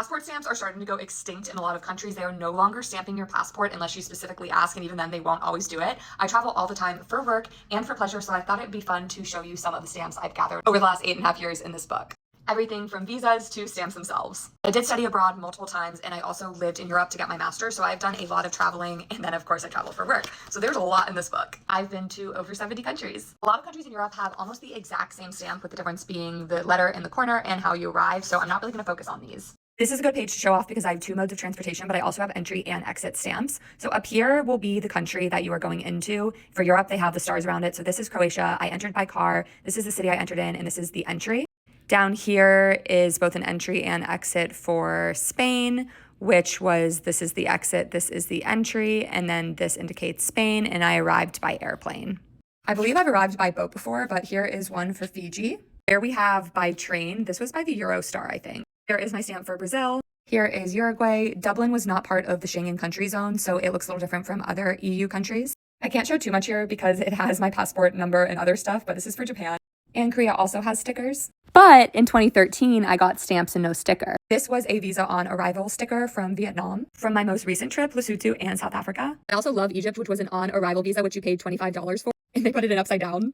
Passport stamps are starting to go extinct in a lot of countries. They are no longer stamping your passport unless you specifically ask, and even then they won't always do it. I travel all the time for work and for pleasure, so I thought it'd be fun to show you some of the stamps I've gathered over the last 8.5 years in this book. Everything from visas to stamps themselves. I did study abroad multiple times, and I also lived in Europe to get my master's, so I've done a lot of traveling, and then of course I travel for work. So there's a lot in this book. I've been to over 70 countries. A lot of countries in Europe have almost the exact same stamp, with the difference being the letter in the corner and how you arrive, so I'm not really going to focus on these. This is a good page to show off because I have 2 modes of transportation, but I also have entry and exit stamps. So up here will be the country that you are going into. For Europe, they have the stars around it. So this is Croatia. I entered by car. This is the city I entered in, and this is the entry. Down here is both an entry and exit for Spain, which was, this is the exit, this is the entry, and then this indicates Spain, and I arrived by airplane. I believe I've arrived by boat before, but here is one for Fiji. There we have by train. This was by the Eurostar, I think. There is my stamp for Brazil. Here is Uruguay. Dublin was not part of the Schengen country zone, so it looks a little different from other EU countries. I can't show too much here because it has my passport number and other stuff, but this is for Japan. And Korea also has stickers. But in 2013, I got stamps and no sticker. This was a visa on arrival sticker from Vietnam from my most recent trip, Lesotho and South Africa. I also love Egypt, which was an on arrival visa, which you paid $25 for, and they put it in upside down.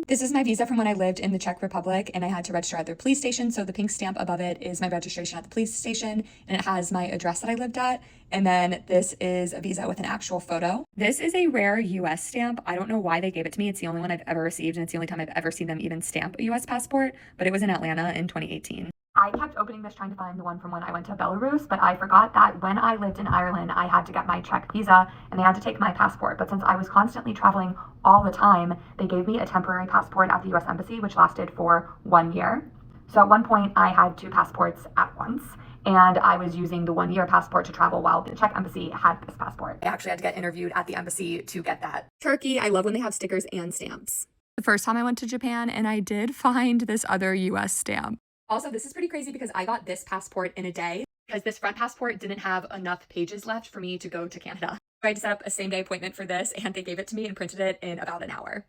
This is my visa from when I lived in the Czech Republic, and I had to register at their police station. So the pink stamp above it is my registration at the police station, and it has my address that I lived at. And then this is a visa with an actual photo. This is a rare US stamp. I don't know why they gave it to me. It's the only one I've ever received, and it's the only time I've ever seen them even stamp a US passport, but it was in Atlanta in 2018. I kept opening this trying to find the one from when I went to Belarus, but I forgot that when I lived in Ireland, I had to get my Czech visa and they had to take my passport. But since I was constantly traveling all the time, they gave me a temporary passport at the US Embassy, which lasted for 1 year. So at one point I had 2 passports at once, and I was using the 1-year passport to travel while the Czech Embassy had this passport. I actually had to get interviewed at the embassy to get that. Turkey, I love when they have stickers and stamps. The first time I went to Japan, and I did find this other US stamp. Also, this is pretty crazy because I got this passport in a day because this front passport didn't have enough pages left for me to go to Canada. I had to set up a same-day appointment for this, and they gave it to me and printed it in about an hour.